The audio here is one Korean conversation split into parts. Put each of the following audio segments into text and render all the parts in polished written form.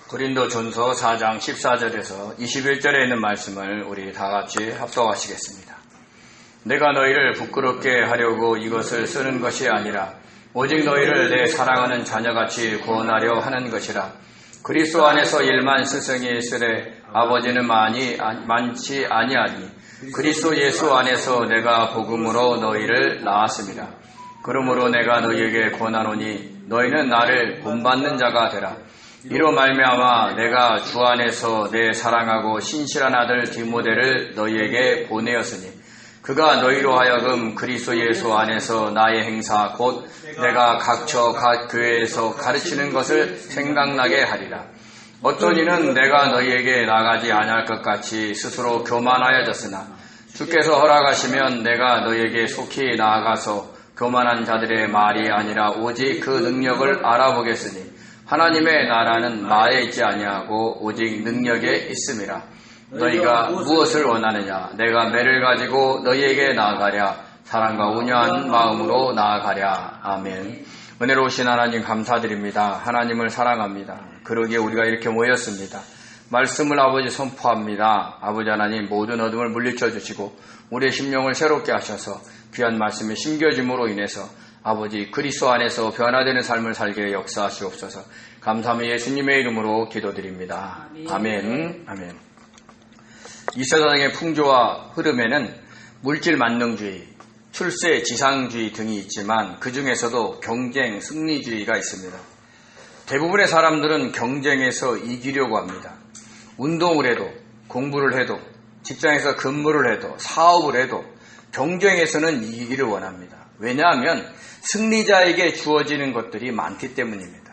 고린도전서 4장 14절에서 21절에 있는 말씀을 우리 다 같이 합독하시겠습니다. 내가 너희를 부끄럽게 하려고 이것을 쓰는 것이 아니라 오직 너희를 내 사랑하는 자녀같이 구원하려 하는 것이라. 그리스도 안에서 일만 스승이 있으되 아버지는 많지 아니하니 그리스도 예수 안에서 내가 복음으로 너희를 낳았습니다. 그러므로 내가 너희에게 권하노니 너희는 나를 본받는 자가 되라. 이로 말미암아 내가 주 안에서 내 사랑하고 신실한 아들 디모데를 너희에게 보내었으니 그가 너희로 하여금 그리스도 예수 안에서 나의 행사 곧 내가 각처 각 교회에서 가르치는 것을 생각나게 하리라. 어떤 이는 내가 너희에게 나가지 아니할 것 같이 스스로 교만하여졌으나 주께서 허락하시면 내가 너희에게 속히 나아가서 교만한 자들의 말이 아니라 오직 그 능력을 알아보겠으니 하나님의 나라는 말에 있지 아니하고 오직 능력에 있음이라. 너희가 무엇을 원하느냐? 내가 매를 가지고 너희에게 나아가랴. 사랑과 온유한 마음으로 나아가랴. 아멘. 은혜로우신 하나님 감사드립니다. 하나님을 사랑합니다. 그러기에 우리가 이렇게 모였습니다. 말씀을 아버지 선포합니다. 아버지 하나님 모든 어둠을 물리쳐 주시고 우리의 심령을 새롭게 하셔서 귀한 말씀에 심겨짐으로 인해서 아버지 그리스도 안에서 변화되는 삶을 살게 역사하시옵소서. 감사하며 예수님의 이름으로 기도드립니다. 아멘. 아멘. 이 세상의 풍조와 흐름에는 물질 만능주의, 출세 지상주의 등이 있지만 그 중에서도 경쟁 승리주의가 있습니다. 대부분의 사람들은 경쟁에서 이기려고 합니다. 운동을 해도, 공부를 해도, 직장에서 근무를 해도, 사업을 해도 경쟁에서는 이기기를 원합니다. 왜냐하면 승리자에게 주어지는 것들이 많기 때문입니다.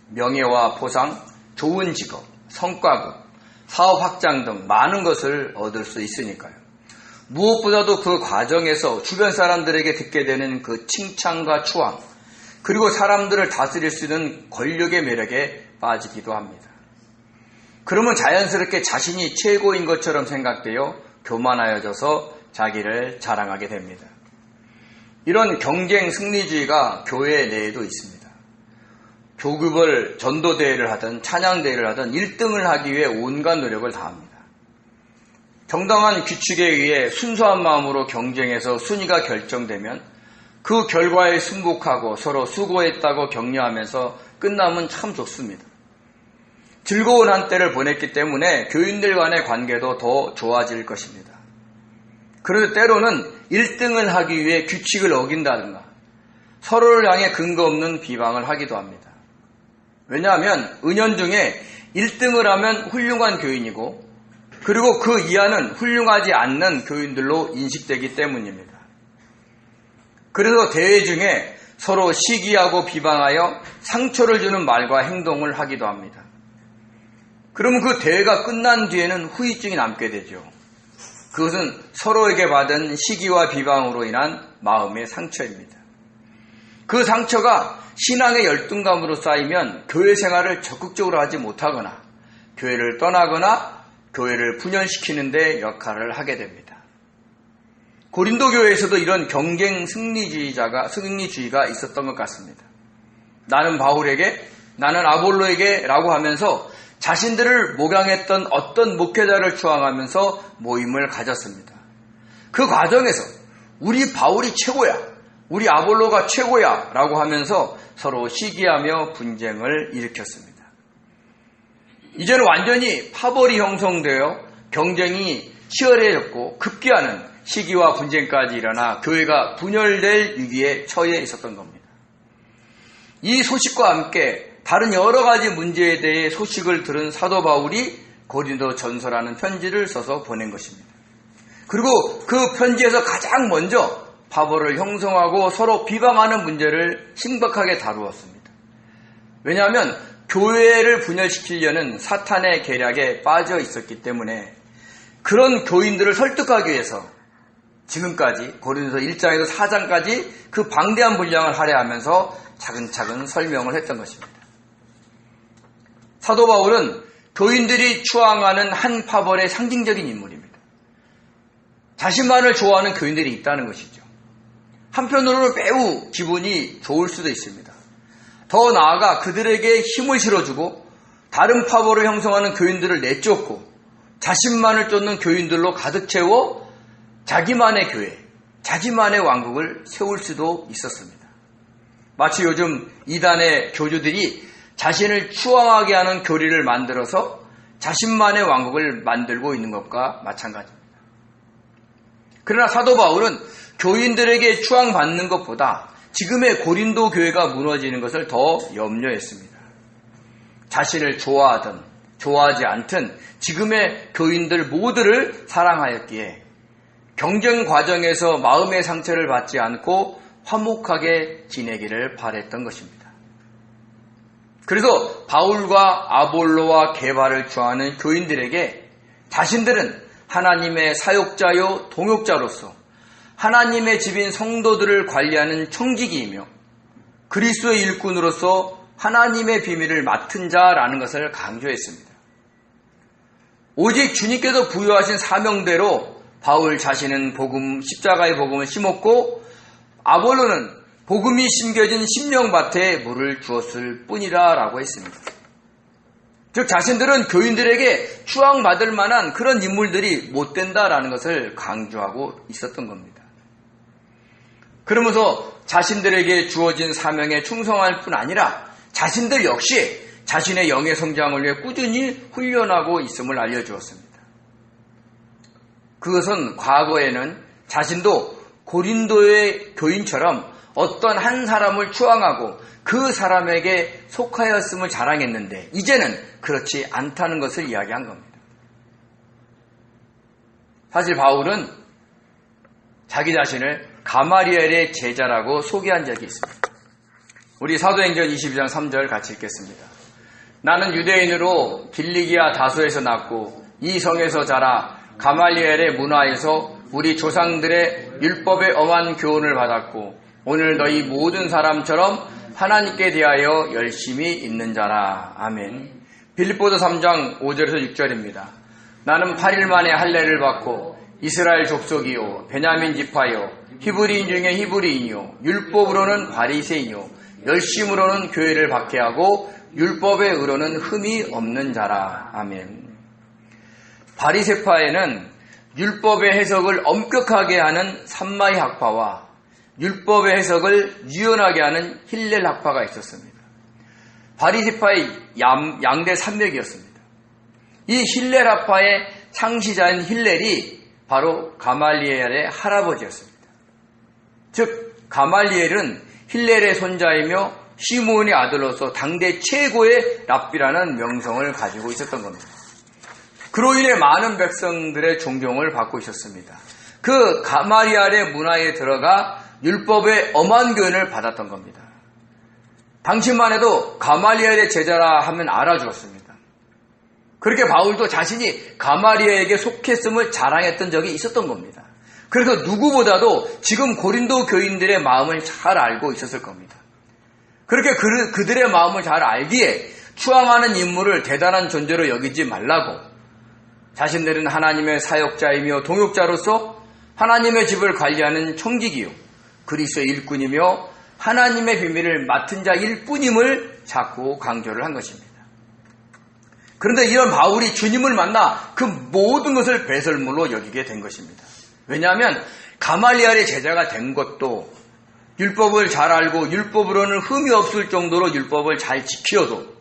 명예와 보상, 좋은 직업, 성과급, 사업 확장 등 많은 것을 얻을 수 있으니까요. 무엇보다도 그 과정에서 주변 사람들에게 듣게 되는 그 칭찬과 추앙, 그리고 사람들을 다스릴 수 있는 권력의 매력에 빠지기도 합니다. 그러면 자연스럽게 자신이 최고인 것처럼 생각되어 교만하여져서 자기를 자랑하게 됩니다. 이런 경쟁 승리주의가 교회 내에도 있습니다. 교급을 전도대회를 하든 찬양대회를 하든 1등을 하기 위해 온갖 노력을 다합니다. 정당한 규칙에 의해 순수한 마음으로 경쟁해서 순위가 결정되면 그 결과에 승복하고 서로 수고했다고 격려하면서 끝나면 참 좋습니다. 즐거운 한때를 보냈기 때문에 교인들 간의 관계도 더 좋아질 것입니다. 그런데 때로는 1등을 하기 위해 규칙을 어긴다든가 서로를 향해 근거 없는 비방을 하기도 합니다. 왜냐하면 은연중에 1등을 하면 훌륭한 교인이고 그리고 그 이하는 훌륭하지 않는 교인들로 인식되기 때문입니다. 그래서 대회 중에 서로 시기하고 비방하여 상처를 주는 말과 행동을 하기도 합니다. 그러면 그 대회가 끝난 뒤에는 후유증이 남게 되죠. 그것은 서로에게 받은 시기와 비방으로 인한 마음의 상처입니다. 그 상처가 신앙의 열등감으로 쌓이면 교회 생활을 적극적으로 하지 못하거나 교회를 떠나거나 교회를 분열시키는 데 역할을 하게 됩니다. 고린도 교회에서도 이런 경쟁 승리주의가 있었던 것 같습니다. 나는 바울에게, 나는 아볼로에게 라고 하면서 자신들을 모강했던 어떤 목회자를 추앙하면서 모임을 가졌습니다. 그 과정에서 우리 바울이 최고야, 우리 아볼로가 최고야 라고 하면서 서로 시기하며 분쟁을 일으켰습니다. 이제는 완전히 파벌이 형성되어 경쟁이 치열해졌고 급기야는 시기와 분쟁까지 일어나 교회가 분열될 위기에 처해 있었던 겁니다. 이 소식과 함께 다른 여러 가지 문제에 대해 소식을 들은 사도 바울이 고린도 전서라는 편지를 써서 보낸 것입니다. 그리고 그 편지에서 가장 먼저 파벌을 형성하고 서로 비방하는 문제를 심각하게 다루었습니다. 왜냐하면 교회를 분열시키려는 사탄의 계략에 빠져 있었기 때문에 그런 교인들을 설득하기 위해서 지금까지 고린도서 1장에서 4장까지 그 방대한 분량을 할애하면서 차근차근 설명을 했던 것입니다. 사도 바울은 교인들이 추앙하는 한 파벌의 상징적인 인물입니다. 자신만을 좋아하는 교인들이 있다는 것이죠. 한편으로는 매우 기분이 좋을 수도 있습니다. 더 나아가 그들에게 힘을 실어주고 다른 파벌을 형성하는 교인들을 내쫓고 자신만을 쫓는 교인들로 가득 채워 자기만의 교회, 자기만의 왕국을 세울 수도 있었습니다. 마치 요즘 이단의 교주들이 자신을 추앙하게 하는 교리를 만들어서 자신만의 왕국을 만들고 있는 것과 마찬가지입니다. 그러나 사도 바울은 교인들에게 추앙받는 것보다 지금의 고린도 교회가 무너지는 것을 더 염려했습니다. 자신을 좋아하든 좋아하지 않든 지금의 교인들 모두를 사랑하였기에 경쟁 과정에서 마음의 상처를 받지 않고 화목하게 지내기를 바랬던 것입니다. 그래서 바울과 아볼로와 게바를 좋아하는 교인들에게 자신들은 하나님의 사역자요 동역자로서 하나님의 집인 성도들을 관리하는 청지기이며 그리스도의 일꾼으로서 하나님의 비밀을 맡은 자라는 것을 강조했습니다. 오직 주님께서 부여하신 사명대로 바울 자신은 십자가의 복음을 심었고 아볼로는 복음이 심겨진 심령밭에 물을 주었을 뿐이라 라고 했습니다. 즉 자신들은 교인들에게 추앙받을 만한 그런 인물들이 못 된다라는 것을 강조하고 있었던 겁니다. 그러면서 자신들에게 주어진 사명에 충성할 뿐 아니라 자신들 역시 자신의 영의 성장을 위해 꾸준히 훈련하고 있음을 알려주었습니다. 그것은 과거에는 자신도 고린도의 교인처럼 어떤 한 사람을 추앙하고 그 사람에게 속하였음을 자랑했는데 이제는 그렇지 않다는 것을 이야기한 겁니다. 사실 바울은 자기 자신을 가마리엘의 제자라고 소개한 적이 있습니다. 우리 사도행전 22장 3절 같이 읽겠습니다. 나는 유대인으로 길리기아 다소에서 났고 이 성에서 자라 가말리엘의 문화에서 우리 조상들의 율법의 엄한 교훈을 받았고 오늘 너희 모든 사람처럼 하나님께 대하여 열심히 있는 자라. 아멘. 빌립보서 3장 5절에서 6절입니다. 나는 8일 만에 할례를 받고 이스라엘 족속이요 베냐민 지파요 히브리인 중에 히브리인이요 율법으로는 바리새인이요 열심으로는 교회를 박해하고 율법의 의로는 흠이 없는 자라. 아멘. 바리새파에는 율법의 해석을 엄격하게 하는 삼마이 학파와 율법의 해석을 유연하게 하는 힐렐 학파가 있었습니다. 바리새파의 양대 산맥이었습니다. 이 힐렐 학파의 창시자인 힐렐이 바로 가말리엘의 할아버지였습니다. 즉 가말리엘은 힐렐의 손자이며 시므온의 아들로서 당대 최고의 랍비라는 명성을 가지고 있었던 겁니다. 그로 인해 많은 백성들의 존경을 받고 있었습니다. 그 가말리엘의 문화에 들어가 율법의 엄한 교훈을 받았던 겁니다. 당시만 해도 가말리엘의 제자라 하면 알아주었습니다. 그렇게 바울도 자신이 가말리엘에게 속했음을 자랑했던 적이 있었던 겁니다. 그래서 누구보다도 지금 고린도 교인들의 마음을 잘 알고 있었을 겁니다. 그렇게 그들의 마음을 잘 알기에 추앙하는 인물을 대단한 존재로 여기지 말라고 자신들은 하나님의 사역자이며 동역자로서 하나님의 집을 관리하는 청지기요 그리스도의 일꾼이며 하나님의 비밀을 맡은 자일 뿐임을 자꾸 강조를 한 것입니다. 그런데 이런 바울이 주님을 만나 그 모든 것을 배설물로 여기게 된 것입니다. 왜냐하면 가말리엘의 제자가 된 것도 율법을 잘 알고 율법으로는 흠이 없을 정도로 율법을 잘 지키어도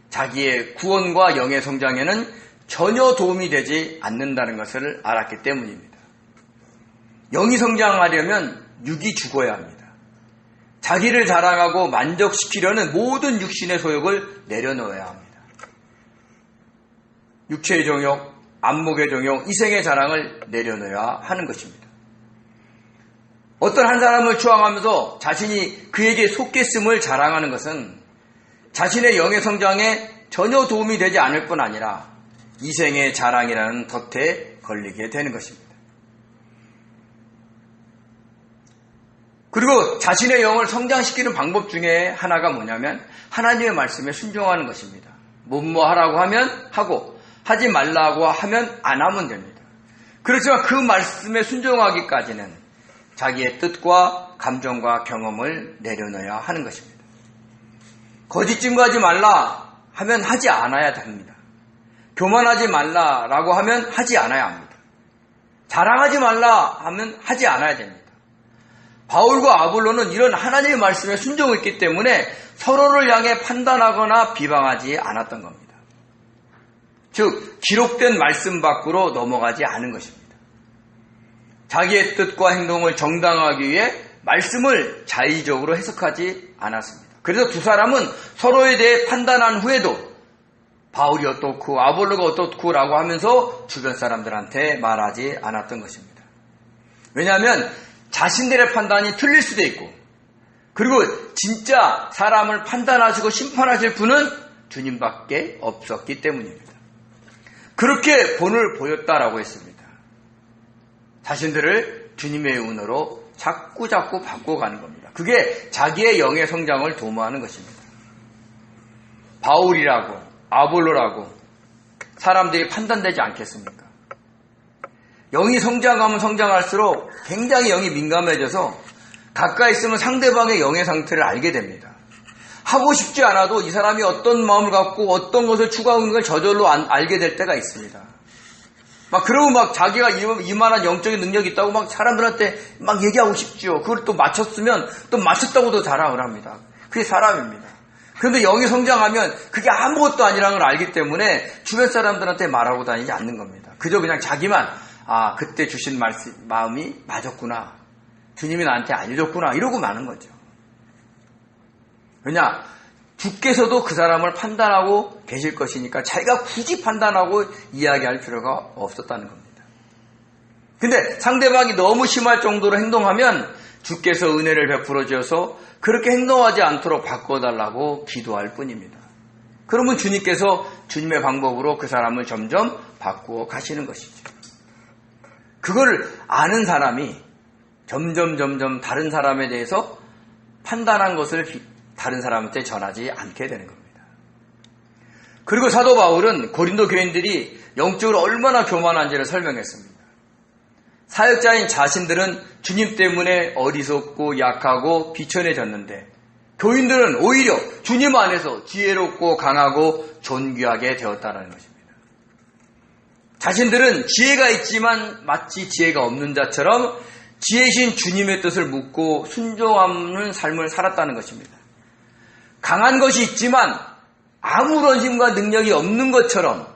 자기의 구원과 영의 성장에는 전혀 도움이 되지 않는다는 것을 알았기 때문입니다. 영이 성장하려면 육이 죽어야 합니다. 자기를 자랑하고 만족시키려는 모든 육신의 소욕을 내려놓아야 합니다. 육체의 정욕, 안목의 정욕, 이생의 자랑을 내려놓아야 하는 것입니다. 어떤 한 사람을 추앙하면서 자신이 그에게 속했음을 자랑하는 것은 자신의 영의 성장에 전혀 도움이 되지 않을 뿐 아니라 이생의 자랑이라는 덫에 걸리게 되는 것입니다. 그리고 자신의 영을 성장시키는 방법 중에 하나가 뭐냐면 하나님의 말씀에 순종하는 것입니다. 뭐뭐 하라고 하면 하고 하지 말라고 하면 안 하면 됩니다. 그렇지만 그 말씀에 순종하기까지는 자기의 뜻과 감정과 경험을 내려놓아야 하는 것입니다. 거짓 증거하지 말라 하면 하지 않아야 됩니다. 교만하지 말라라고 하면 하지 않아야 합니다. 자랑하지 말라 하면 하지 않아야 됩니다. 바울과 아볼로는 이런 하나님의 말씀에 순종했기 때문에 서로를 향해 판단하거나 비방하지 않았던 겁니다. 즉 기록된 말씀 밖으로 넘어가지 않은 것입니다. 자기의 뜻과 행동을 정당화하기 위해 말씀을 자의적으로 해석하지 않았습니다. 그래서 두 사람은 서로에 대해 판단한 후에도 바울이 어떻고 아볼로가 어떻고라고 하면서 주변 사람들한테 말하지 않았던 것입니다. 왜냐하면 자신들의 판단이 틀릴 수도 있고, 그리고 진짜 사람을 판단하시고 심판하실 분은 주님밖에 없었기 때문입니다. 그렇게 본을 보였다라고 했습니다. 자신들을 주님의 은혜로 자꾸 바꿔가는 겁니다. 그게 자기의 영의 성장을 도모하는 것입니다. 바울이라고 아볼로라고 사람들이 판단되지 않겠습니까? 영이 성장하면 성장할수록 굉장히 영이 민감해져서 가까이 있으면 상대방의 영의 상태를 알게 됩니다. 하고 싶지 않아도 이 사람이 어떤 마음을 갖고 어떤 것을 추구하고 있는 걸 저절로 알게 될 때가 있습니다. 그러고 자기가 이만한 영적인 능력이 있다고 사람들한테 얘기하고 싶죠. 그걸 또 맞췄으면 또 맞췄다고도 자랑을 합니다. 그게 사람입니다. 그런데 영이 성장하면 그게 아무것도 아니라는 걸 알기 때문에 주변 사람들한테 말하고 다니지 않는 겁니다. 그저 그냥 자기만 그때 주신 마음이 맞았구나. 주님이 나한테 알려줬구나. 이러고 마는 거죠. 왜냐? 주께서도 그 사람을 판단하고 계실 것이니까 자기가 굳이 판단하고 이야기할 필요가 없었다는 겁니다. 근데 상대방이 너무 심할 정도로 행동하면 주께서 은혜를 베풀어 주셔서 그렇게 행동하지 않도록 바꿔달라고 기도할 뿐입니다. 그러면 주님께서 주님의 방법으로 그 사람을 점점 바꾸어 가시는 것이죠. 그걸 아는 사람이 점점 다른 사람에 대해서 판단한 것을 다른 사람한테 전하지 않게 되는 겁니다. 그리고 사도 바울은 고린도 교인들이 영적으로 얼마나 교만한지를 설명했습니다. 사역자인 자신들은 주님 때문에 어리석고 약하고 비천해졌는데 교인들은 오히려 주님 안에서 지혜롭고 강하고 존귀하게 되었다는 것입니다. 자신들은 지혜가 있지만 마치 지혜가 없는 자처럼 지혜신 주님의 뜻을 묻고 순종하는 삶을 살았다는 것입니다. 강한 것이 있지만 아무런 힘과 능력이 없는 것처럼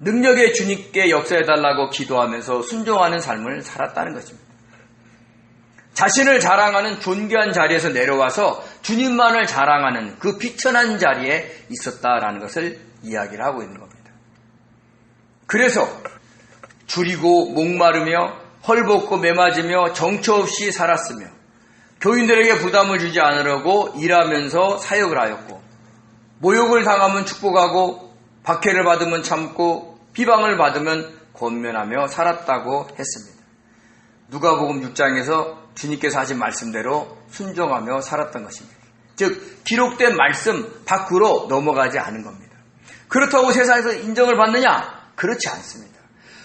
능력의 주님께 역사해달라고 기도하면서 순종하는 삶을 살았다는 것입니다. 자신을 자랑하는 존귀한 자리에서 내려와서 주님만을 자랑하는 그 비천한 자리에 있었다라는 것을 이야기를 하고 있는 겁니다. 그래서 줄이고 목마르며 헐벗고 매맞으며 정처 없이 살았으며 교인들에게 부담을 주지 않으려고 일하면서 사역을 하였고 모욕을 당하면 축복하고 박해를 받으면 참고 비방을 받으면 권면하며 살았다고 했습니다. 누가복음 6장에서 주님께서 하신 말씀대로 순종하며 살았던 것입니다. 즉 기록된 말씀 밖으로 넘어가지 않은 겁니다. 그렇다고 세상에서 인정을 받느냐? 그렇지 않습니다.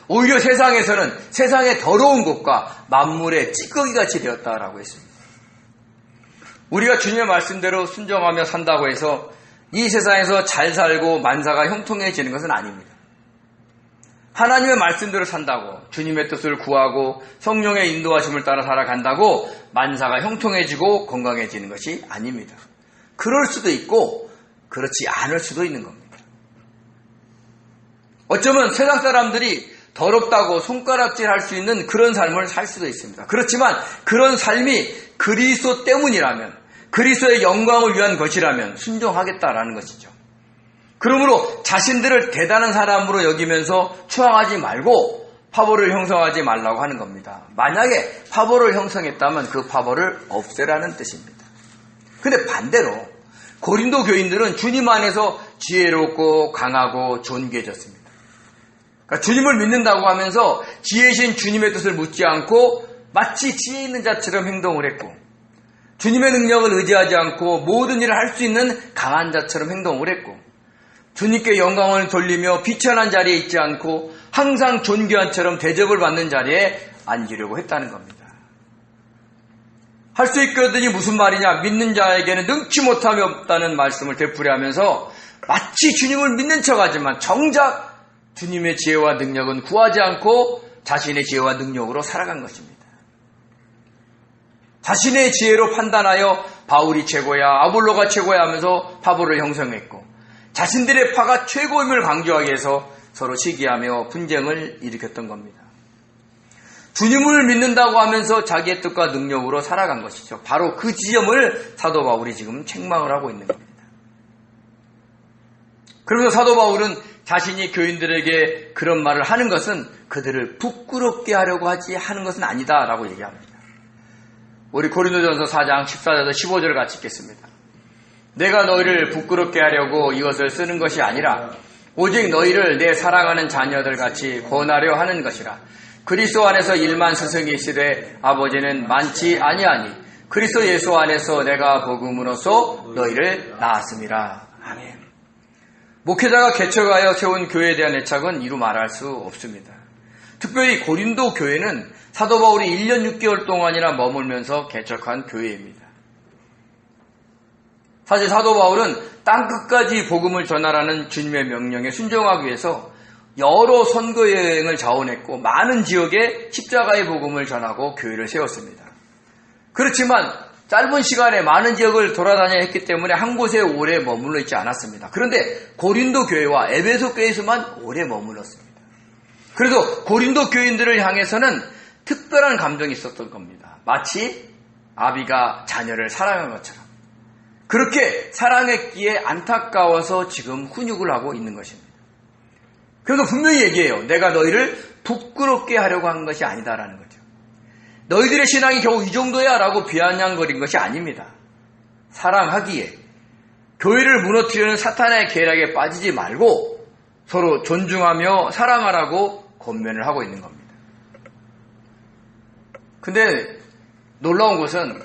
오히려 세상에서는 세상의 더러운 것과 만물의 찌꺼기같이 되었다라고 했습니다. 우리가 주님의 말씀대로 순종하며 산다고 해서 이 세상에서 잘 살고 만사가 형통해지는 것은 아닙니다. 하나님의 말씀대로 산다고 주님의 뜻을 구하고 성령의 인도하심을 따라 살아간다고 만사가 형통해지고 건강해지는 것이 아닙니다. 그럴 수도 있고 그렇지 않을 수도 있는 겁니다. 어쩌면 세상 사람들이 더럽다고 손가락질할 수 있는 그런 삶을 살 수도 있습니다. 그렇지만 그런 삶이 그리스도 때문이라면, 그리스도의 영광을 위한 것이라면 순종하겠다라는 것이죠. 그러므로 자신들을 대단한 사람으로 여기면서 추앙하지 말고 파벌을 형성하지 말라고 하는 겁니다. 만약에 파벌을 형성했다면 그 파벌을 없애라는 뜻입니다. 근데 반대로 고린도 교인들은 주님 안에서 지혜롭고 강하고 존귀해졌습니다. 그러니까 주님을 믿는다고 하면서 지혜신 주님의 뜻을 묻지 않고 마치 지혜 있는 자처럼 행동을 했고 주님의 능력을 의지하지 않고 모든 일을 할 수 있는 강한 자처럼 행동을 했고 주님께 영광을 돌리며 비천한 자리에 있지 않고 항상 존귀한처럼 대접을 받는 자리에 앉으려고 했다는 겁니다. 할 수 있거든이 무슨 말이냐? 믿는 자에게는 능치 못함이 없다는 말씀을 되풀이하면서 마치 주님을 믿는 척하지만 정작 주님의 지혜와 능력은 구하지 않고 자신의 지혜와 능력으로 살아간 것입니다. 자신의 지혜로 판단하여 바울이 최고야, 아볼로가 최고야 하면서 바볼을 형성했고, 자신들의 파가 최고임을 강조하기 위해서 서로 시기하며 분쟁을 일으켰던 겁니다. 주님을 믿는다고 하면서 자기의 뜻과 능력으로 살아간 것이죠. 바로 그 지점을 사도 바울이 지금 책망을 하고 있는 겁니다. 그러면서 사도 바울은 자신이 교인들에게 그런 말을 하는 것은 그들을 부끄럽게 하려고 하는 것은 아니다라고 얘기합니다. 우리 고린도전서 4장 14절에서 15절을 같이 읽겠습니다. 내가 너희를 부끄럽게 하려고 이것을 쓰는 것이 아니라 오직 너희를 내 사랑하는 자녀들 같이 권하려 하는 것이라. 그리스도 안에서 일만 스승이 있으되 아버지는 많지 아니하니 그리스도 예수 안에서 내가 복음으로써 너희를 낳았음이라. 아멘. 목회자가 개척하여 세운 교회에 대한 애착은 이루 말할 수 없습니다. 특별히 고린도 교회는 사도 바울이 1년 6개월 동안이나 머물면서 개척한 교회입니다. 사실 사도 바울은 땅끝까지 복음을 전하라는 주님의 명령에 순종하기 위해서 여러 선교 여행을 자원했고 많은 지역에 십자가의 복음을 전하고 교회를 세웠습니다. 그렇지만 짧은 시간에 많은 지역을 돌아다녀야 했기 때문에 한 곳에 오래 머물러 있지 않았습니다. 그런데 고린도 교회와 에베소 교회에서만 오래 머물렀습니다. 그래서 고린도 교인들을 향해서는 특별한 감정이 있었던 겁니다. 마치 아비가 자녀를 사랑한 것처럼. 그렇게 사랑했기에 안타까워서 지금 훈육을 하고 있는 것입니다. 그래서 분명히 얘기해요. 내가 너희를 부끄럽게 하려고 한 것이 아니다라는 거죠. 너희들의 신앙이 겨우 이 정도야 라고 비아냥거린 것이 아닙니다. 사랑하기에 교회를 무너뜨리는 사탄의 계략에 빠지지 말고 서로 존중하며 사랑하라고 권면을 하고 있는 겁니다. 근데 놀라운 것은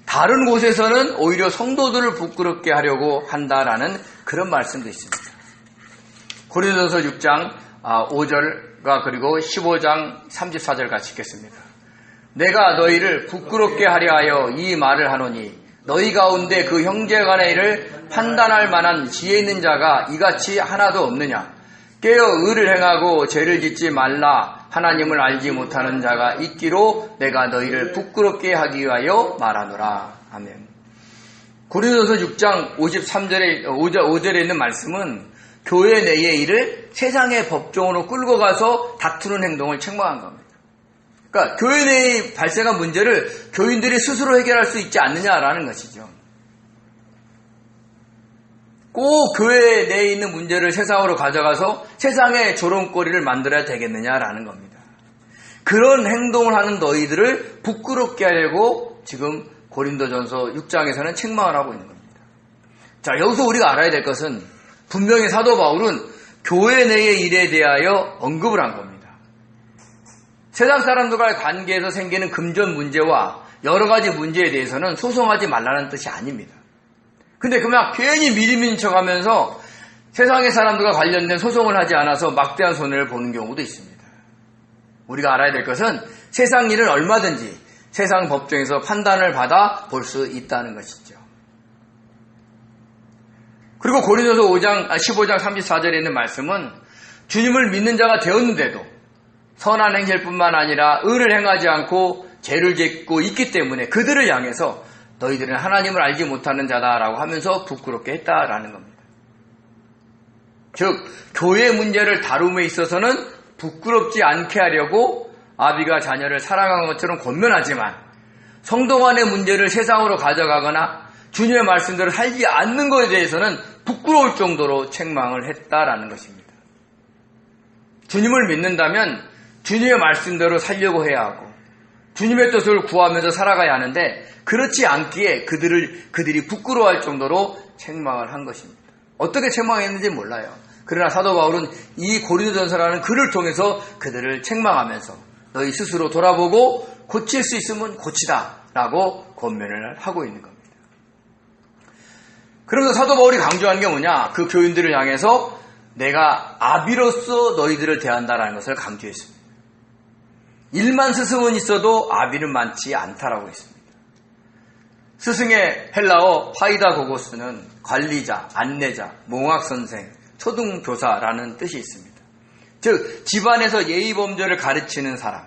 다른 곳에서는 오히려 성도들을 부끄럽게 하려고 한다라는 그런 말씀도 있습니다. 고린도전서 6장 5절과 그리고 15장 34절 같이 읽겠습니다. 내가 너희를 부끄럽게 하려 하여 이 말을 하노니 너희 가운데 그 형제간의 일을 판단할 만한 지혜 있는 자가 이같이 하나도 없느냐. 깨어 의를 행하고 죄를 짓지 말라. 하나님을 알지 못하는 자가 있기로 내가 너희를 부끄럽게 하기 위하여 말하노라. 아멘. 고린도전서 6장 53절에 5절에 있는 말씀은 교회 내의 일을 세상의 법정으로 끌고 가서 다투는 행동을 책망한 겁니다. 그러니까 교회 내에 발생한 문제를 교인들이 스스로 해결할 수 있지 않느냐라는 것이죠. 꼭 교회 내에 있는 문제를 세상으로 가져가서 세상의 조롱거리를 만들어야 되겠느냐라는 겁니다. 그런 행동을 하는 너희들을 부끄럽게 하려고 지금 고린도전서 6장에서는 책망을 하고 있는 겁니다. 자, 여기서 우리가 알아야 될 것은 분명히 사도 바울은 교회 내의 일에 대하여 언급을 한 겁니다. 세상 사람들과의 관계에서 생기는 금전 문제와 여러 가지 문제에 대해서는 소송하지 말라는 뜻이 아닙니다. 근데 그냥 괜히 미리미린 척하면서 세상의 사람들과 관련된 소송을 하지 않아서 막대한 손해를 보는 경우도 있습니다. 우리가 알아야 될 것은 세상 일은 얼마든지 세상 법정에서 판단을 받아 볼 수 있다는 것이죠. 그리고 고린도서 15장 34절에 있는 말씀은 주님을 믿는 자가 되었는데도 선한 행실뿐만 아니라 의를 행하지 않고 죄를 짓고 있기 때문에 그들을 향해서 너희들은 하나님을 알지 못하는 자다라고 하면서 부끄럽게 했다라는 겁니다. 즉 교회 문제를 다룸에 있어서는 부끄럽지 않게 하려고 아비가 자녀를 사랑한 것처럼 권면하지만 성도 간의 문제를 세상으로 가져가거나 주님의 말씀대로 살지 않는 것에 대해서는 부끄러울 정도로 책망을 했다라는 것입니다. 주님을 믿는다면 주님의 말씀대로 살려고 해야 하고 주님의 뜻을 구하면서 살아가야 하는데 그렇지 않기에 그들이 부끄러워할 정도로 책망을 한 것입니다. 어떻게 책망했는지 몰라요. 그러나 사도 바울은 이 고린도전서라는 글을 통해서 그들을 책망하면서 너희 스스로 돌아보고 고칠 수 있으면 고치다라고 권면을 하고 있는 겁니다. 그러면서 사도 바울이 강조하는 게 뭐냐? 그 교인들을 향해서 내가 아비로서 너희들을 대한다라는 것을 강조했습니다. 일만 스승은 있어도 아비는 많지 않다라고 했습니다. 스승의 헬라어 파이다고고스는 관리자, 안내자, 몽학선생, 초등교사라는 뜻이 있습니다. 즉 집안에서 예의범절을 가르치는 사람,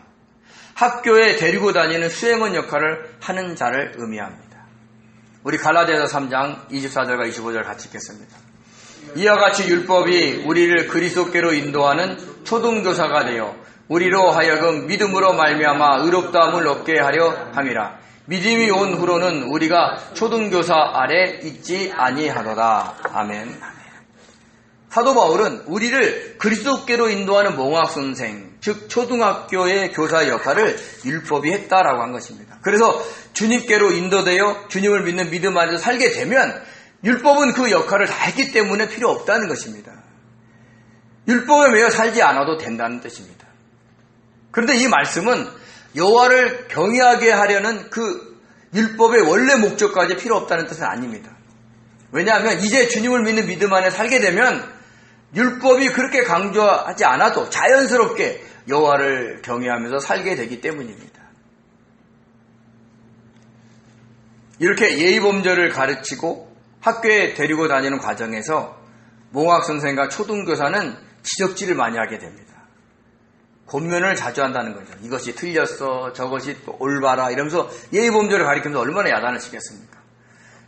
학교에 데리고 다니는 수행원 역할을 하는 자를 의미합니다. 우리 갈라디아서 3장 24절과 25절 같이 읽겠습니다. 이와 같이 율법이 우리를 그리스도께로 인도하는 초등교사가 되어 우리로 하여금 믿음으로 말미암아 의롭다함을 얻게 하려 함이라. 믿음이 온 후로는 우리가 초등교사 아래 있지 아니하도다. 아멘. 사도 바울은 우리를 그리스도께로 인도하는 몽학선생, 즉 초등학교의 교사 역할을 율법이 했다라고 한 것입니다. 그래서 주님께로 인도되어 주님을 믿는 믿음 안에서 살게 되면 율법은 그 역할을 다 했기 때문에 필요 없다는 것입니다. 율법에 매여 살지 않아도 된다는 뜻입니다. 그런데 이 말씀은 여호와를 경외하게 하려는 그 율법의 원래 목적까지 필요 없다는 뜻은 아닙니다. 왜냐하면 이제 주님을 믿는 믿음 안에 살게 되면 율법이 그렇게 강조하지 않아도 자연스럽게 여호와를 경외하면서 살게 되기 때문입니다. 이렇게 예의범절을 가르치고 학교에 데리고 다니는 과정에서 몽학선생과 초등교사는 지적질을 많이 하게 됩니다. 권면을 자주 한다는 거죠. 이것이 틀렸어, 저것이 또 올바라 이러면서 예의범절을 가리키면서 얼마나 야단을 치겠습니까?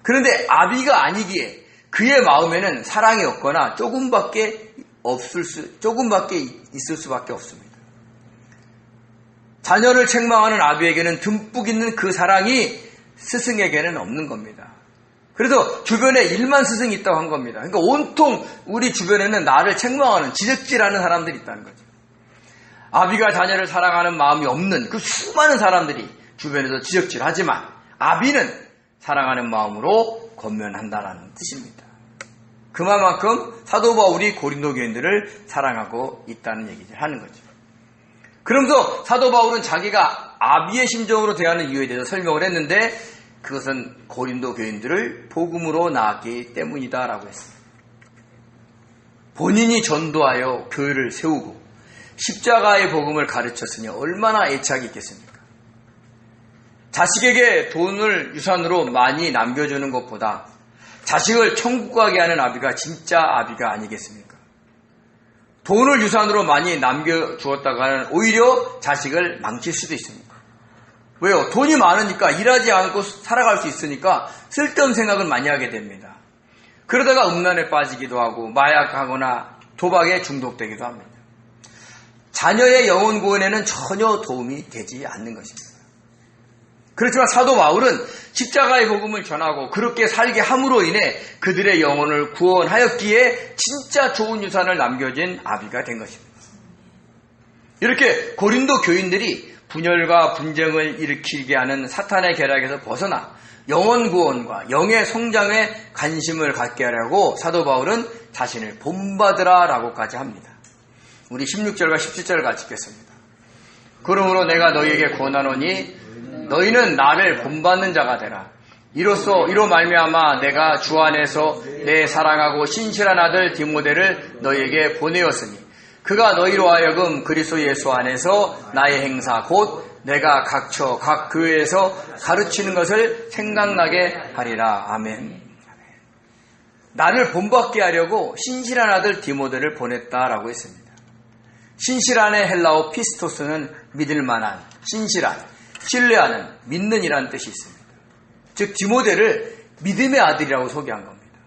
그런데 아비가 아니기에 그의 마음에는 사랑이 없거나 조금밖에 있을 수밖에 없습니다. 자녀를 책망하는 아비에게는 듬뿍 있는 그 사랑이 스승에게는 없는 겁니다. 그래서 주변에 1만 스승이 있다고 한 겁니다. 그러니까 온통 우리 주변에는 나를 책망하는, 지적질하는 사람들이 있다는 거죠. 아비가 자녀를 사랑하는 마음이 없는 그 수많은 사람들이 주변에서 지적질하지만 아비는 사랑하는 마음으로 권면한다라는 뜻입니다. 그만큼 사도 바울이 고린도 교인들을 사랑하고 있다는 얘기를 하는 거죠. 그러면서 사도 바울은 자기가 아비의 심정으로 대하는 이유에 대해서 설명을 했는데 그것은 고린도 교인들을 복음으로 낳았기 때문이다라고 했습니다. 본인이 전도하여 교회를 세우고 십자가의 복음을 가르쳤으니 얼마나 애착이 있겠습니까? 자식에게 돈을 유산으로 많이 남겨주는 것보다 자식을 천국 가게 하는 아비가 진짜 아비가 아니겠습니까? 돈을 유산으로 많이 남겨주었다가는 오히려 자식을 망칠 수도 있습니다. 왜요? 돈이 많으니까 일하지 않고 살아갈 수 있으니까 쓸데없는 생각을 많이 하게 됩니다. 그러다가 음란에 빠지기도 하고 마약하거나 도박에 중독되기도 합니다. 자녀의 영혼 구원에는 전혀 도움이 되지 않는 것입니다. 그렇지만 사도 바울은 십자가의 복음을 전하고 그렇게 살게 함으로 인해 그들의 영혼을 구원하였기에 진짜 좋은 유산을 남겨진 아비가 된 것입니다. 이렇게 고린도 교인들이 분열과 분쟁을 일으키게 하는 사탄의 계략에서 벗어나 영혼 구원과 영의 성장에 관심을 갖게 하려고 사도 바울은 자신을 본받으라 라고까지 합니다. 우리 16절과 17절을 같이 읽겠습니다. 그러므로 내가 너희에게 권하노니 너희는 나를 본받는 자가 되라. 이로 말미암아 내가 주 안에서 내 사랑하고 신실한 아들 디모데를 너희에게 보내었으니 그가 너희로 하여금 그리스도 예수 안에서 나의 행사 곧 내가 각처 각 교회에서 가르치는 것을 생각나게 하리라. 아멘. 나를 본받게 하려고 신실한 아들 디모데를 보냈다라고 했습니다. 신실한의 헬라어 피스토스는 믿을 만한, 신실한, 신뢰하는, 믿는 이라는 뜻이 있습니다. 즉 디모데를 믿음의 아들이라고 소개한 겁니다.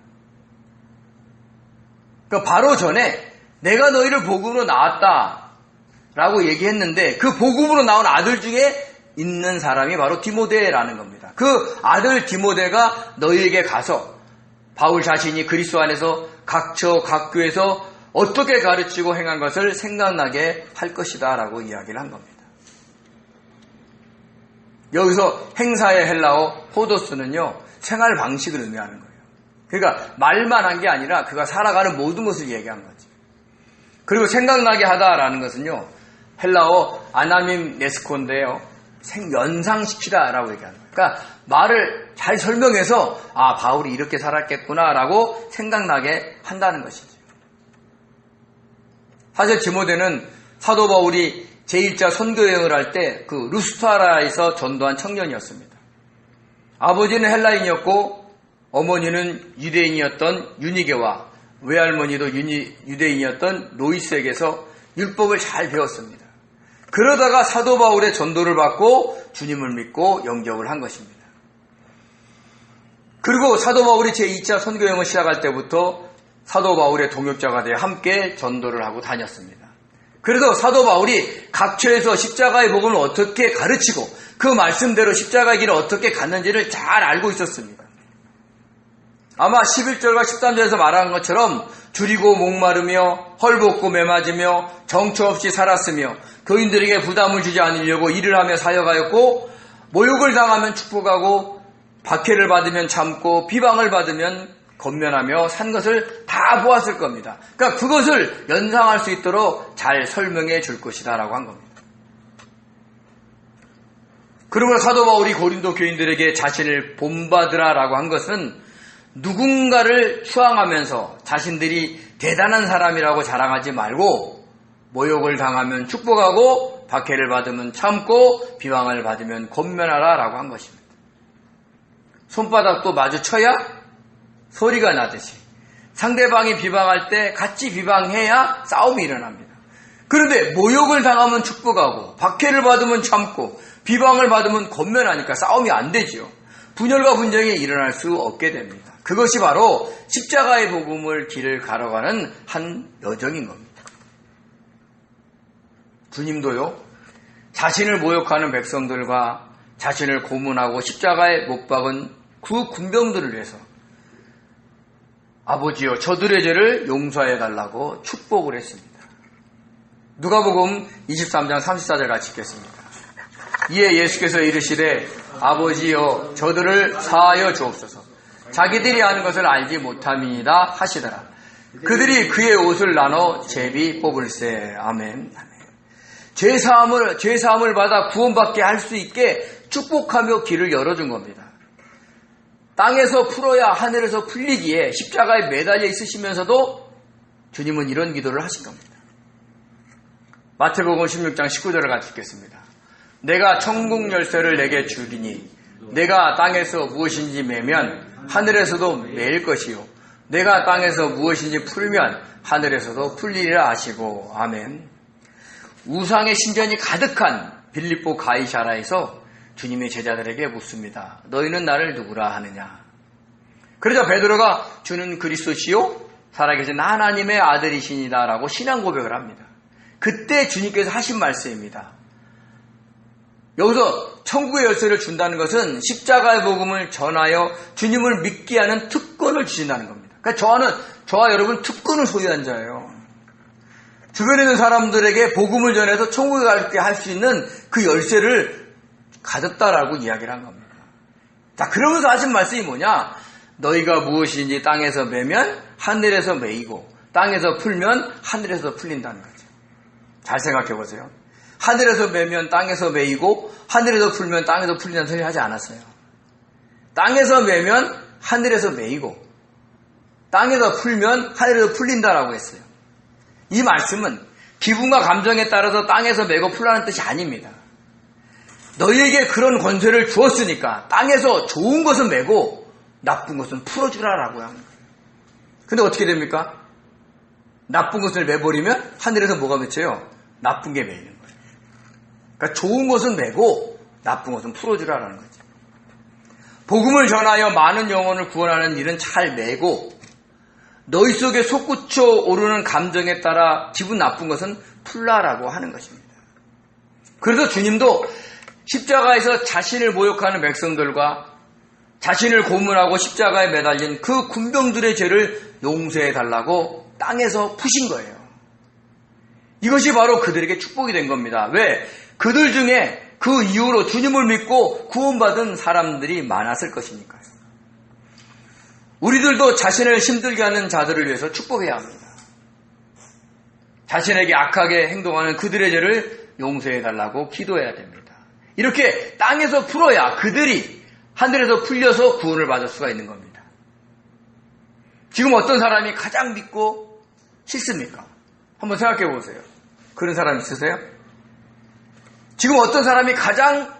그러니까 바로 전에 내가 너희를 복음으로 낳았다라고 얘기했는데 그 복음으로 나온 아들 중에 있는 사람이 바로 디모데라는 겁니다. 그 아들 디모데가 너희에게 가서 바울 자신이 그리스도 안에서 각처 각 교회에서 어떻게 가르치고 행한 것을 생각나게 할 것이다 라고 이야기를 한 겁니다. 여기서 행사의 헬라어 호도스는요 생활 방식을 의미하는 거예요. 그러니까 말만 한 게 아니라 그가 살아가는 모든 것을 얘기한 거지. 그리고 생각나게 하다라는 것은요 헬라어 아나밈 네스코인데요 연상시키다라고 얘기하는 거예요. 그러니까 말을 잘 설명해서 아 바울이 이렇게 살았겠구나라고 생각나게 한다는 것이죠. 사실 디모데는 사도 바울이 제1차 선교여행을 할 때 그 루스트라에서 전도한 청년이었습니다. 아버지는 헬라인이었고 어머니는 유대인이었던 유니게와 외할머니도 유대인이었던 로이스에게서 율법을 잘 배웠습니다. 그러다가 사도 바울의 전도를 받고 주님을 믿고 영접을 한 것입니다. 그리고 사도 바울이 제2차 선교여행을 시작할 때부터 사도 바울의 동역자가 되어 함께 전도를 하고 다녔습니다. 그래서 사도 바울이 각처에서 십자가의 복음을 어떻게 가르치고 그 말씀대로 십자가의 길을 어떻게 갔는지를 잘 알고 있었습니다. 아마 11절과 13절에서 말한 것처럼 줄이고 목마르며 헐벗고 매맞으며 정처 없이 살았으며 교인들에게 부담을 주지 않으려고 일을 하며 사역하였고 모욕을 당하면 축복하고 박해를 받으면 참고 비방을 받으면 건면하며 산 것을 다 보았을 겁니다. 그러니까 그것을 연상할 수 있도록 잘 설명해 줄 것이다 라고 한 겁니다. 그러므로 사도 바울이 고린도 교인들에게 자신을 본받으라 라고 한 것은 누군가를 추앙하면서 자신들이 대단한 사람이라고 자랑하지 말고 모욕을 당하면 축복하고 박해를 받으면 참고 비방을 받으면 권면하라 라고 한 것입니다. 손바닥도 마주쳐야 소리가 나듯이 상대방이 비방할 때 같이 비방해야 싸움이 일어납니다. 그런데 모욕을 당하면 축복하고 박해를 받으면 참고 비방을 받으면 권면하니까 싸움이 안 되지요. 분열과 분쟁이 일어날 수 없게 됩니다. 그것이 바로 십자가의 복음을 길을 가러가는 한 여정인 겁니다. 주님도요, 자신을 모욕하는 백성들과 자신을 고문하고 십자가에 못 박은 그 군병들을 위해서 아버지여 저들의 죄를 용서해 달라고 축복을 했습니다. 누가복음 23장 34절 같이 읽겠습니다. 이에 예수께서 이르시되 아버지여 저들을 사하여 주옵소서. 자기들이 아는 것을 알지 못함이니이다 하시더라. 그들이 그의 옷을 나눠 제비 뽑을세. 아멘. 죄사함을 받아 구원받게 할 수 있게 축복하며 길을 열어준 겁니다. 땅에서 풀어야 하늘에서 풀리기에 십자가에 매달려 있으시면서도 주님은 이런 기도를 하신 겁니다. 마태복음 16장 19절을 같이 읽겠습니다. 내가 천국 열쇠를 내게 주리니 내가 땅에서 무엇인지 매면 하늘에서도 매일 것이요 내가 땅에서 무엇인지 풀면 하늘에서도 풀리리라 하시고. 아멘. 우상의 신전이 가득한 빌립보 가이사라에서 주님의 제자들에게 묻습니다. 너희는 나를 누구라 하느냐? 그러자 베드로가 주는 그리스도시요 살아계신 하나님의 아들이시니다 라고 신앙 고백을 합니다. 그때 주님께서 하신 말씀입니다. 여기서 천국의 열쇠를 준다는 것은 십자가의 복음을 전하여 주님을 믿게 하는 특권을 주신다는 겁니다. 그러니까 저와 여러분 특권을 소유한 자예요. 주변에 있는 사람들에게 복음을 전해서 천국에 가게 할 수 있는 그 열쇠를 가졌다라고 이야기를 한 겁니다. 자, 그러면서 하신 말씀이 뭐냐? 너희가 무엇인지 땅에서 매면 하늘에서 매이고 땅에서 풀면 하늘에서 풀린다는 거죠. 잘 생각해 보세요. 하늘에서 매면 땅에서 매이고 하늘에서 풀면 땅에서 풀린다는 소리 하지 않았어요. 땅에서 매면 하늘에서 매이고 땅에서 풀면 하늘에서 풀린다라고 했어요. 이 말씀은 기분과 감정에 따라서 땅에서 매고 풀라는 뜻이 아닙니다. 너희에게 그런 권세를 주었으니까 땅에서 좋은 것은 매고 나쁜 것은 풀어주라라고 하는 거예요. 근데 어떻게 됩니까? 나쁜 것을 매버리면 하늘에서 뭐가 맺혀요? 나쁜 게 매이는 거예요. 그러니까 좋은 것은 매고 나쁜 것은 풀어주라라는 거죠. 복음을 전하여 많은 영혼을 구원하는 일은 잘 매고 너희 속에 솟구쳐 오르는 감정에 따라 기분 나쁜 것은 풀라라고 하는 것입니다. 그래서 주님도 십자가에서 자신을 모욕하는 백성들과 자신을 고문하고 십자가에 매달린 그 군병들의 죄를 용서해 달라고 땅에서 푸신 거예요. 이것이 바로 그들에게 축복이 된 겁니다. 왜? 그들 중에 그 이후로 주님을 믿고 구원받은 사람들이 많았을 것이니까요. 우리들도 자신을 힘들게 하는 자들을 위해서 축복해야 합니다. 자신에게 악하게 행동하는 그들의 죄를 용서해 달라고 기도해야 됩니다. 이렇게 땅에서 풀어야 그들이 하늘에서 풀려서 구원을 받을 수가 있는 겁니다. 지금 어떤 사람이 가장 믿고 싫습니까? 한번 생각해 보세요. 그런 사람 있으세요? 지금 어떤 사람이 가장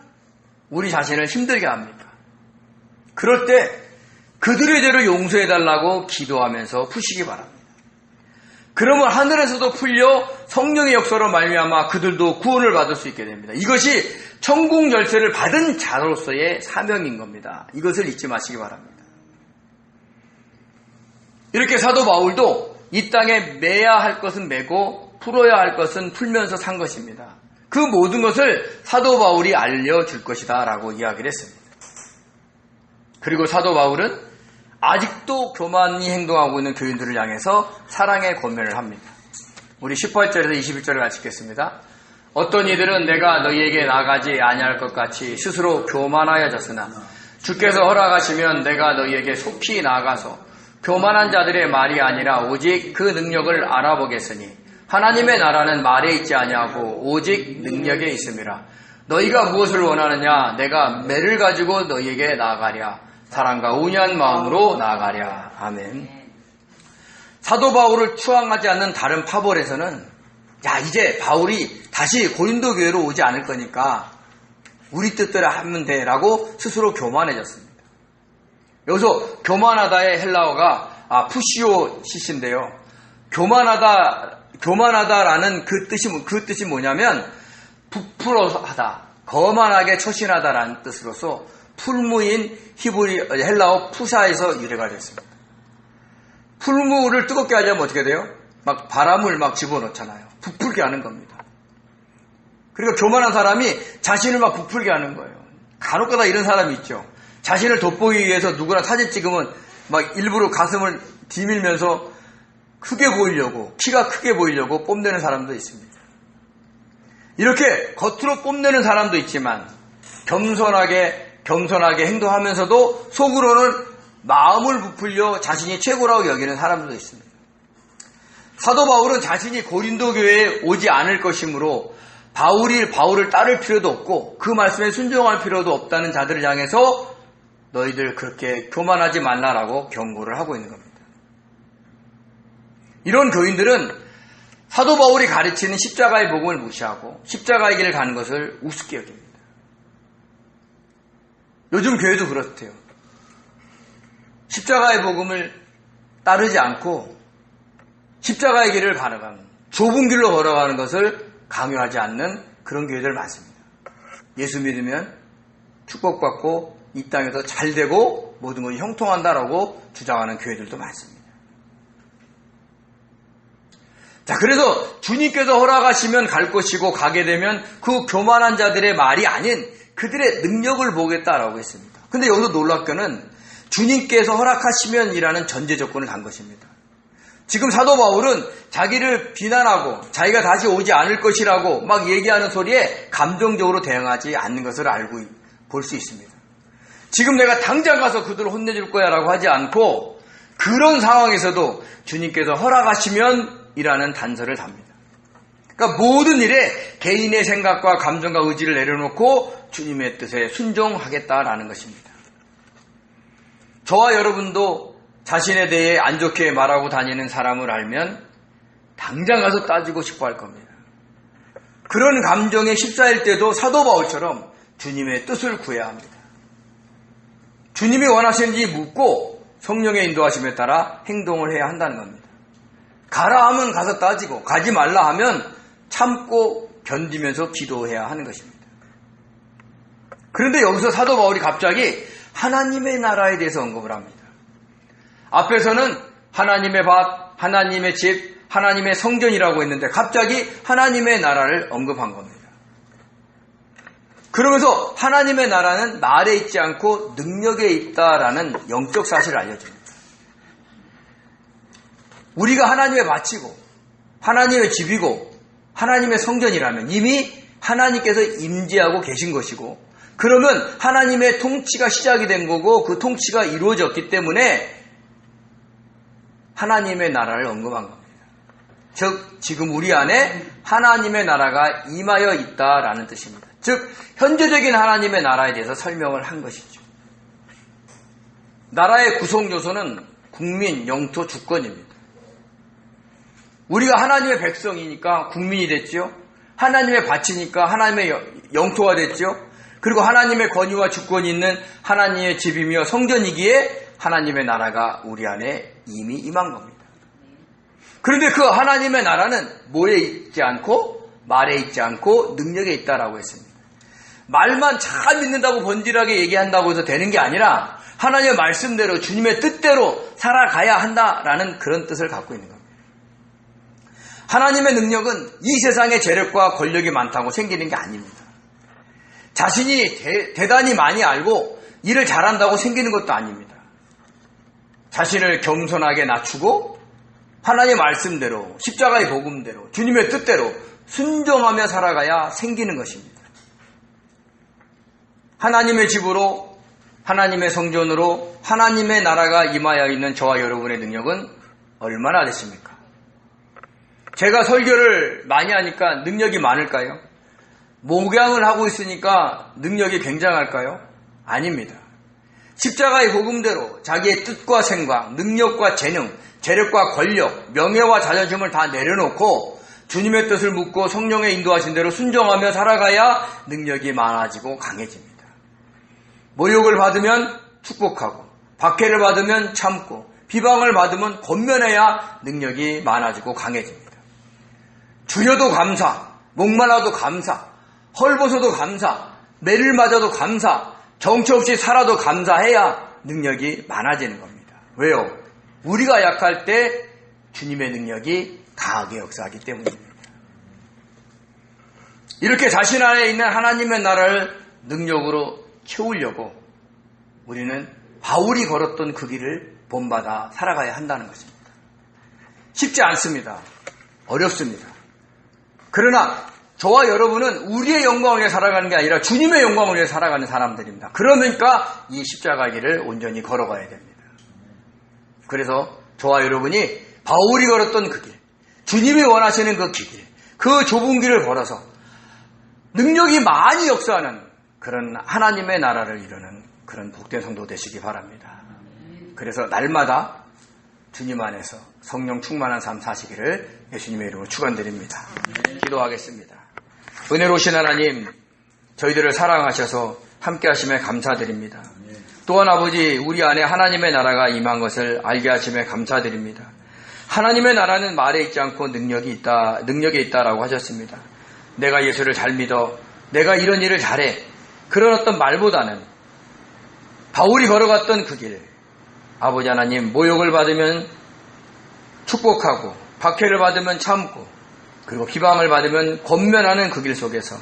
우리 자신을 힘들게 합니까? 그럴 때 그들의 죄를 용서해달라고 기도하면서 푸시기 바랍니다. 그러면 하늘에서도 풀려 성령의 역사로 말미암아 그들도 구원을 받을 수 있게 됩니다. 이것이 천국 열쇠를 받은 자로서의 사명인 겁니다. 이것을 잊지 마시기 바랍니다. 이렇게 사도 바울도 이 땅에 매야 할 것은 매고 풀어야 할 것은 풀면서 산 것입니다. 그 모든 것을 사도 바울이 알려줄 것이다 라고 이야기를 했습니다. 그리고 사도 바울은 아직도 교만히 행동하고 있는 교인들을 향해서 사랑의 권면을 합니다. 우리 18절에서 21절을 같이 읽겠습니다. 어떤 이들은 내가 너희에게 나가지 아니할 것 같이 스스로 교만하여졌으나 주께서 허락하시면 내가 너희에게 속히 나아가서 교만한 자들의 말이 아니라 오직 그 능력을 알아보겠으니 하나님의 나라는 말에 있지 아니하고 오직 능력에 있음이라. 너희가 무엇을 원하느냐? 내가 매를 가지고 너희에게 나아가랴. 사랑과 온유한 마음으로 나아가랴. 아멘. 사도 바울을 추앙하지 않는 다른 파벌에서는 이제 바울이 다시 고린도 교회로 오지 않을 거니까 우리 뜻대로 하면 돼 라고 스스로 교만해졌습니다. 여기서 교만하다의 헬라어가 푸시오시스인데요. 교만하다라는 그 뜻이 뭐냐면 부풀어하다, 거만하게 처신하다라는 뜻으로서 풀무인 히브리 헬라어 푸사에서 유래가 됐습니다. 풀무를 뜨겁게 하려면 어떻게 돼요? 막 바람을 막 집어넣잖아요. 부풀게 하는 겁니다. 그러니까 교만한 사람이 자신을 막 부풀게 하는 거예요. 간혹가다 이런 사람이 있죠. 자신을 돋보이기 위해서 누구나 사진 찍으면 막 일부러 가슴을 디밀면서 크게 보이려고, 키가 크게 보이려고 뽐내는 사람도 있습니다. 이렇게 겉으로 뽐내는 사람도 있지만 겸손하게 행동하면서도 속으로는 마음을 부풀려 자신이 최고라고 여기는 사람도 있습니다. 사도 바울은 자신이 고린도 교회에 오지 않을 것이므로 바울을 따를 필요도 없고 그 말씀에 순종할 필요도 없다는 자들을 향해서 너희들 그렇게 교만하지 말라라고 경고를 하고 있는 겁니다. 이런 교인들은 사도 바울이 가르치는 십자가의 복음을 무시하고 십자가의 길을 가는 것을 우습게 여깁니다. 요즘 교회도 그렇대요. 십자가의 복음을 따르지 않고 십자가의 길을 걸어가는, 좁은 길로 걸어가는 것을 강요하지 않는 그런 교회들 많습니다. 예수 믿으면 축복받고 이 땅에서 잘 되고 모든 것이 형통한다라고 주장하는 교회들도 많습니다. 자, 그래서 주님께서 허락하시면 갈 것이고 가게 되면 그 교만한 자들의 말이 아닌 그들의 능력을 보겠다라고 했습니다. 근데 여기서 놀랍게는 주님께서 허락하시면이라는 전제 조건을 단 것입니다. 지금 사도 바울은 자기를 비난하고 자기가 다시 오지 않을 것이라고 막 얘기하는 소리에 감정적으로 대응하지 않는 것을 알고 볼 수 있습니다. 지금 내가 당장 가서 그들을 혼내줄 거야 라고 하지 않고 그런 상황에서도 주님께서 허락하시면 이라는 단서를 답니다. 그러니까 모든 일에 개인의 생각과 감정과 의지를 내려놓고 주님의 뜻에 순종하겠다라는 것입니다. 저와 여러분도 자신에 대해 안 좋게 말하고 다니는 사람을 알면 당장 가서 따지고 싶어 할 겁니다. 그런 감정에 휩싸일 때도 사도 바울처럼 주님의 뜻을 구해야 합니다. 주님이 원하시는지 묻고 성령의 인도하심에 따라 행동을 해야 한다는 겁니다. 가라 하면 가서 따지고 가지 말라 하면 참고 견디면서 기도해야 하는 것입니다. 그런데 여기서 사도 바울이 갑자기 하나님의 나라에 대해서 언급을 합니다. 앞에서는 하나님의 밭, 하나님의 집, 하나님의 성전이라고 했는데 갑자기 하나님의 나라를 언급한 겁니다. 그러면서 하나님의 나라는 말에 있지 않고 능력에 있다라는 영적 사실을 알려줍니다. 우리가 하나님의 밭이고 하나님의 집이고 하나님의 성전이라면 이미 하나님께서 임재하고 계신 것이고 그러면 하나님의 통치가 시작이 된 거고 그 통치가 이루어졌기 때문에 하나님의 나라를 언급한 겁니다. 즉 지금 우리 안에 하나님의 나라가 임하여 있다라는 뜻입니다. 즉 현재적인 하나님의 나라에 대해서 설명을 한 것이죠. 나라의 구성 요소는 국민, 영토, 주권입니다. 우리가 하나님의 백성이니까 국민이 됐죠. 하나님의 밭이니까 하나님의 영토가 됐죠. 그리고 하나님의 권위와 주권이 있는 하나님의 집이며 성전이기에 하나님의 나라가 우리 안에 이미 임한 겁니다. 그런데 그 하나님의 나라는 뭐에 있지 않고 말에 있지 않고 능력에 있다라고 했습니다. 말만 잘 믿는다고 번질하게 얘기한다고 해서 되는 게 아니라 하나님의 말씀대로 주님의 뜻대로 살아가야 한다라는 그런 뜻을 갖고 있는 겁니다. 하나님의 능력은 이 세상에 재력과 권력이 많다고 생기는 게 아닙니다. 자신이 대단히 많이 알고 일을 잘한다고 생기는 것도 아닙니다. 자신을 겸손하게 낮추고 하나님의 말씀대로 십자가의 복음대로 주님의 뜻대로 순종하며 살아가야 생기는 것입니다. 하나님의 집으로 하나님의 성전으로 하나님의 나라가 임하여 있는 저와 여러분의 능력은 얼마나 됐습니까? 제가 설교를 많이 하니까 능력이 많을까요? 목양을 하고 있으니까 능력이 굉장할까요? 아닙니다. 십자가의 복음대로 자기의 뜻과 생각, 능력과 재능, 재력과 권력, 명예와 자존심을 다 내려놓고 주님의 뜻을 묻고 성령의 인도하신 대로 순종하며 살아가야 능력이 많아지고 강해집니다. 모욕을 받으면 축복하고 박해를 받으면 참고 비방을 받으면 권면해야 능력이 많아지고 강해집니다. 주여도 감사, 목말라도 감사, 헐벗어도 감사, 매를 맞아도 감사, 정처 없이 살아도 감사해야 능력이 많아지는 겁니다. 왜요? 우리가 약할 때 주님의 능력이 강하게 역사하기 때문입니다. 이렇게 자신 안에 있는 하나님의 나라를 능력으로 채우려고 우리는 바울이 걸었던 그 길을 본받아 살아가야 한다는 것입니다. 쉽지 않습니다. 어렵습니다. 그러나 저와 여러분은 우리의 영광을 위해 살아가는 게 아니라 주님의 영광을 위해 살아가는 사람들입니다. 그러니까 이 십자가 길을 온전히 걸어가야 됩니다. 그래서 저와 여러분이 바울이 걸었던 그 길, 주님이 원하시는 그 길, 그 좁은 길을 걸어서 능력이 많이 역사하는 그런 하나님의 나라를 이루는 그런 복된 성도 되시기 바랍니다. 그래서 날마다 주님 안에서 성령 충만한 삶 사시기를 예수님의 이름으로 축원드립니다. 기도하겠습니다. 은혜로우신 하나님, 저희들을 사랑하셔서 함께 하심에 감사드립니다. 또한 아버지, 우리 안에 하나님의 나라가 임한 것을 알게 하심에 감사드립니다. 하나님의 나라는 말에 있지 않고 능력에 있다라고 하셨습니다. 내가 예수를 잘 믿어, 내가 이런 일을 잘해, 그런 어떤 말보다는 바울이 걸어갔던 그 길, 아버지 하나님, 모욕을 받으면 축복하고 박해를 받으면 참고 그리고 비방을 받으면 권면하는 그 길 속에서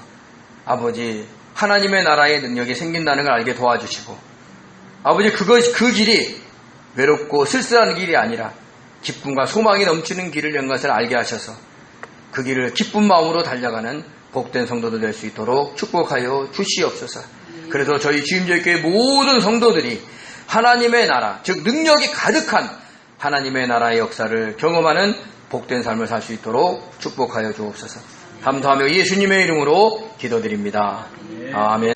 아버지 하나님의 나라의 능력이 생긴다는 걸 알게 도와주시고 아버지 그 길이 외롭고 쓸쓸한 길이 아니라 기쁨과 소망이 넘치는 길을 연 것을 알게 하셔서 그 길을 기쁜 마음으로 달려가는 복된 성도도 될 수 있도록 축복하여 주시옵소서. 그래서 저희 주임절교회 모든 성도들이 하나님의 나라, 즉 능력이 가득한 하나님의 나라의 역사를 경험하는 복된 삶을 살 수 있도록 축복하여 주옵소서. 감사하며 예수님의 이름으로 기도드립니다. 아멘.